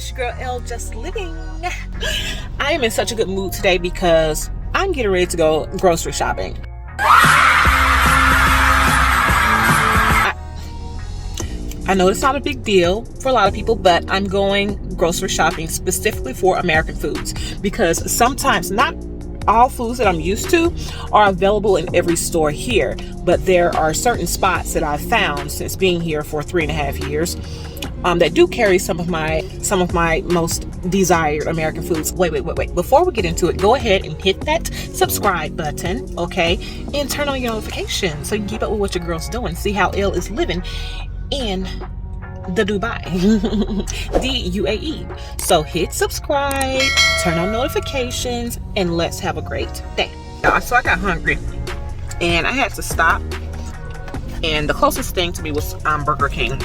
it's your girl Elle, just living. I am in such a good mood today because I'm getting ready to go grocery shopping. I know it's not a big deal for a lot of people, but I'm going grocery shopping specifically for American foods because sometimes not all foods that I'm used to are available in every store here, but there are certain spots that I've found since being here for 3.5 years that do carry some of my most desired American foods. Wait. Before we get into it, go ahead and hit that subscribe button, okay? And turn on your notifications so you can keep up with what your girl's doing. See how Elle is living in the Dubai, the UAE. So hit subscribe, turn on notifications, and let's have a great day. So I got hungry and I had to stop, and the closest thing to me was Burger King,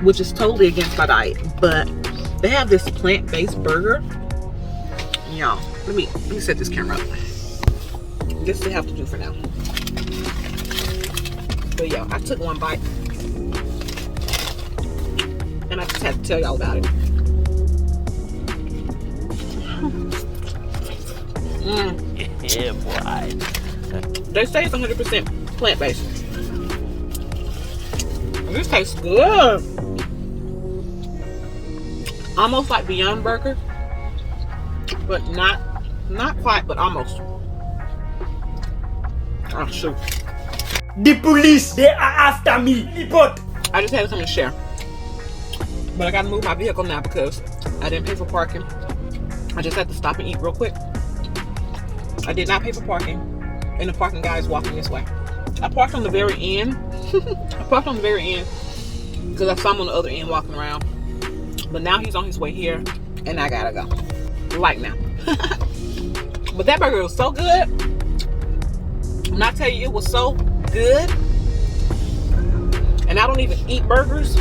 which is totally against my diet, but they have this plant-based burger. Y'all, let me set this camera up. This will have to do for now. But yeah, I took one bite and I just had to tell y'all about it. Yeah, boy. They say it's 100% plant-based. This tastes good. Almost like Beyond Burger, but not quite, but almost. Oh shoot! The police, they are after me. Report. I just had something to share. But I gotta move my vehicle now because I didn't pay for parking. I just had to stop and eat real quick. I did not pay for parking, and the parking guy is walking this way. I parked on the very end. Because I saw him on the other end walking around. But now he's on his way here, and I gotta go. Like now. But that burger was so good. When I tell you it was so good, and I don't even eat burgers,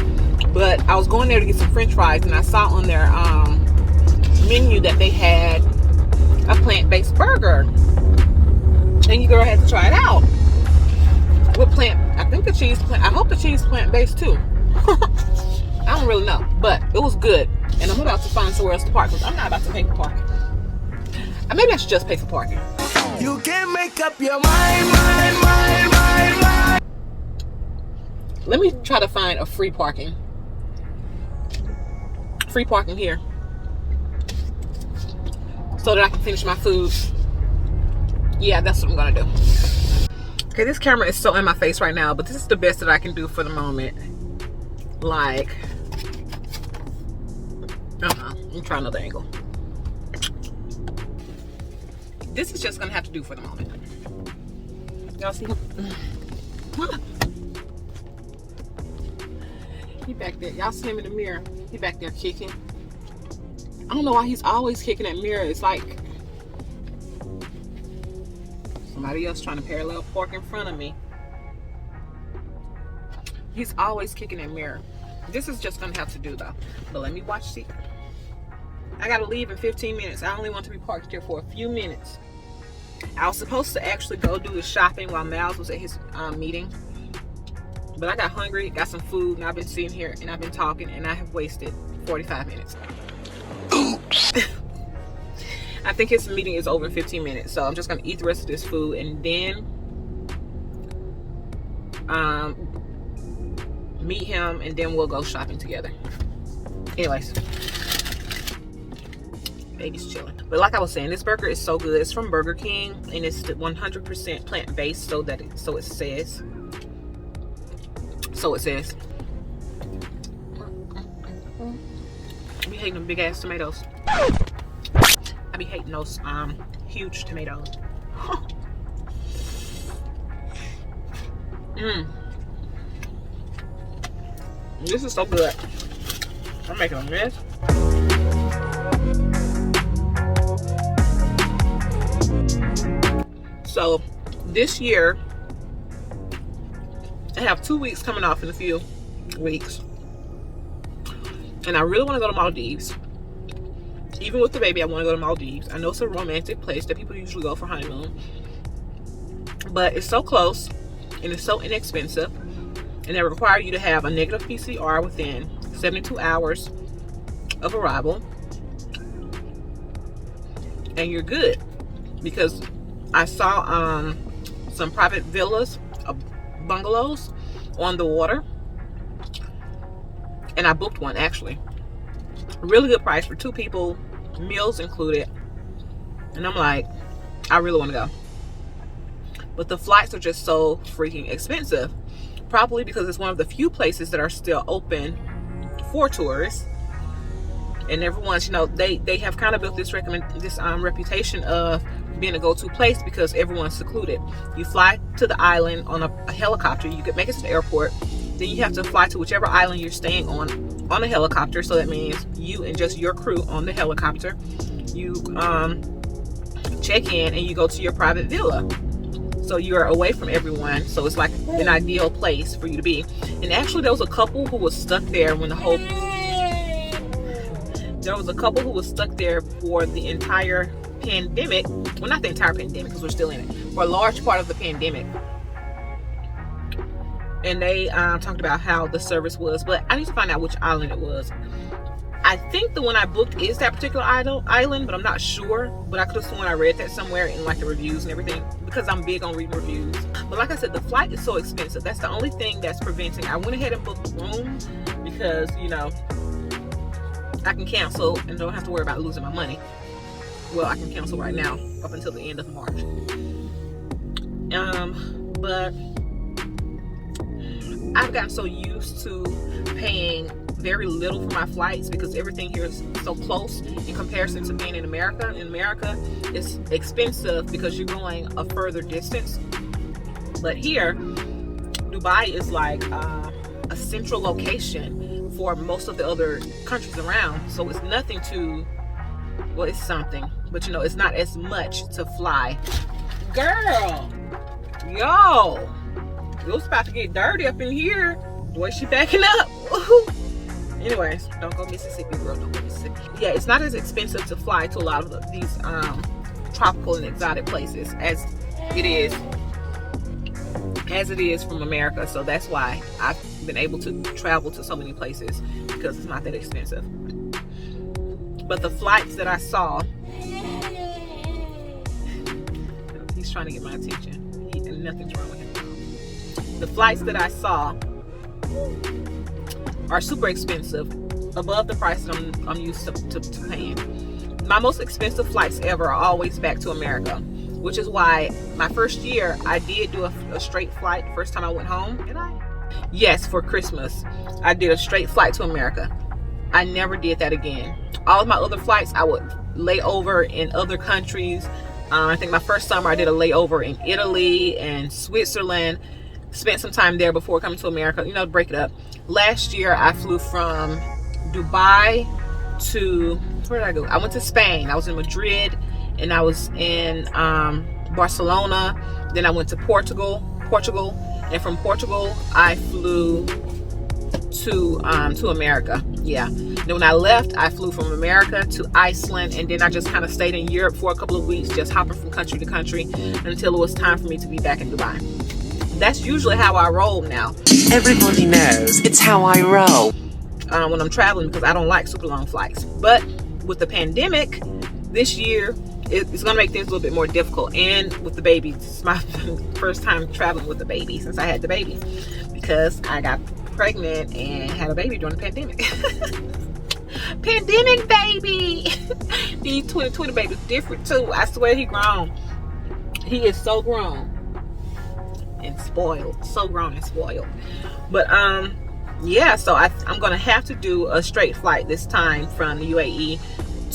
but I was going there to get some french fries, and I saw on their menu that they had a plant-based burger, and your girl had to try it out with I think the cheese I hope the cheese plant-based too. I don't really know, but it was good, and I'm about to find somewhere else to park because I'm not about to pay for parking. Maybe I should just pay for parking. You can't make up your mind. Let me try to find a free parking here so that I can finish my food. Yeah, that's what I'm gonna do. Okay, this camera is so in my face right now, but this is the best that I can do for the moment. Like, let me try another angle. This is just gonna have to do for the moment. Y'all see him? He back there. Y'all see him in the mirror. He back there kicking. I don't know why he's always kicking that mirror. It's like somebody else trying to parallel park in front of me. He's always kicking that mirror. This is just gonna have to do though. But let me watch. See, I gotta leave in 15 minutes. I only want to be parked here for a few minutes. I was supposed to actually go do the shopping while Miles was at his meeting, but I got hungry, got some food, and I've been sitting here and I've been talking, and I have wasted 45 minutes. Oops. I think his meeting is over in 15 minutes, so I'm just gonna eat the rest of this food and then meet him, and then we'll go shopping together. Anyways, baby's chilling. But like I was saying, this burger is so good. It's from Burger King, and it's 100% plant-based, so it says. I be hating them big ass tomatoes. I be hating those huge tomatoes. This is so good. I'm making a mess. So this year I have 2 weeks coming off in a few weeks, and I really want to go to Maldives. Even with the baby, I want to go to Maldives. I know it's a romantic place that people usually go for honeymoon, but it's so close and it's so inexpensive, and they require you to have a negative PCR within 72 hours of arrival, and you're good. Because I saw some private villas, bungalows on the water, and I booked one actually. Really good price for 2 people, meals included. And I'm like, I really want to go. But the flights are just so freaking expensive. Probably because it's one of the few places that are still open for tourists. And everyone's, you know, they have kind of built this reputation of being a go-to place because everyone's secluded. You fly to the island on a helicopter. You could make it to the airport. Then you have to fly to whichever island you're staying on a helicopter. So that means you and just your crew on the helicopter. You check in and you go to your private villa. So you're away from everyone. So it's like an ideal place for you to be. And actually there was a couple who was stuck there when there was a couple who was stuck there for the entire pandemic. Well, not the entire pandemic because we're still in it. For a large part of the pandemic. And they talked about how the service was. But I need to find out which island it was. I think the one I booked is that particular island, but I'm not sure. But I could have sworn I read that somewhere in like the reviews and everything, because I'm big on reading reviews. But like I said, the flight is so expensive. That's the only thing that's preventing. I went ahead and booked the room because, you know, I can cancel and don't have to worry about losing my money. Well, I can cancel right now up until the end of March. But I've gotten so used to paying very little for my flights because everything here is so close in comparison to being in America. In America, it's expensive because you're going a further distance. But here, Dubai is like a central location for most of the other countries around. So it's nothing to, well, it's something, but you know, it's not as much to fly. Girl, yo, it was about to get dirty up in here. Boy, she backing up. Anyways, don't go Mississippi, girl. Don't go Mississippi. Yeah, it's not as expensive to fly to a lot of these tropical and exotic places as it is from America. So that's why I've been able to travel to so many places, because it's not that expensive. But the flights that I saw, he's trying to get my attention. And nothing's wrong with him. The flights that I saw are super expensive, above the price that I'm used to paying. My most expensive flights ever are always back to America, which is why my first year I did do a straight flight. First time I went home, did I? Yes, for Christmas I did a straight flight to America. I never did that again. All of my other flights I would lay over in other countries. I think my first summer I did a layover in Italy and Switzerland. Spent some time there before coming to America, you know, break it up. Last year I flew from Dubai to, where did I go? I went to Spain. I was in Madrid, and I was in Barcelona. Then I went to Portugal, and from Portugal I flew to America. Yeah. Then when I left, I flew from America to Iceland, and then I just kind of stayed in Europe for a couple of weeks, just hopping from country to country until it was time for me to be back in Dubai. That's usually how I roll now. Everybody knows it's how I roll when I'm traveling, because I don't like super long flights. But with the pandemic this year, it's going to make things a little bit more difficult. And with the baby, it's my first time traveling with the baby since I had the baby, because I got pregnant and had a baby during the pandemic. Pandemic baby. These 2020 babies different too. I swear he grown. He is so grown and spoiled, so grown and spoiled. But yeah, so I'm gonna have to do a straight flight this time from the UAE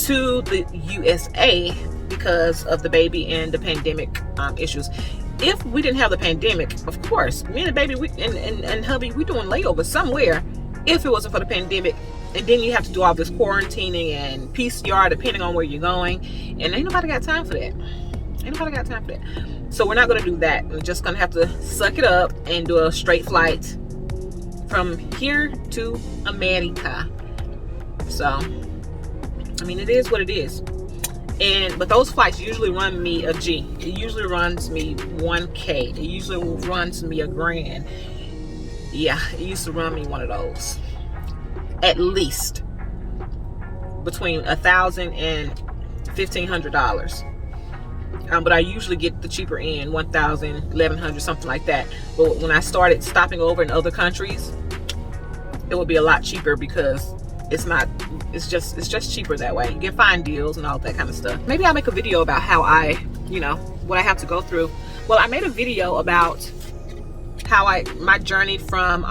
to the USA because of the baby and the pandemic issues. If we didn't have the pandemic, of course, me and the baby and hubby, we doing layovers somewhere. If it wasn't for the pandemic, and then you have to do all this quarantining and PCR depending on where you're going, and ain't nobody got time for that. Ain't nobody got time for that. So we're not going to do that. We're just going to have to suck it up and do a straight flight from here to America. So, I mean, it is what it is. But those flights usually run me a G. It usually runs me 1K. It usually runs me $1,000. Yeah, it used to run me one of those. At least. between $1,000 and $1,500. But I usually get the cheaper end, $1,000, $1,100, something like that. But when I started stopping over in other countries, it would be a lot cheaper because it's just cheaper that way. You can find deals and all that kind of stuff. Maybe I'll make a video about how I, what I have to go through. Well, I made a video about how my journey from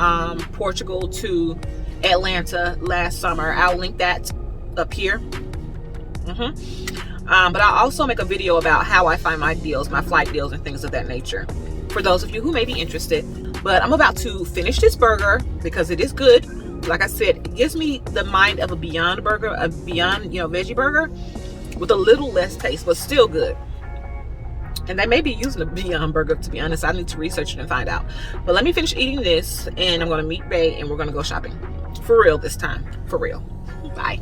Portugal to Atlanta last summer. I'll link that up here. But I'll also make a video about how I find my deals, my flight deals and things of that nature, for those of you who may be interested. But I'm about to finish this burger because it is good. Like I said, it gives me the mind of a Beyond burger, a Beyond, veggie burger with a little less taste, but still good. And they may be using a Beyond burger, to be honest. I need to research it and find out. But let me finish eating this, and I'm going to meet Bae, and we're going to go shopping. For real this time. For real. Bye.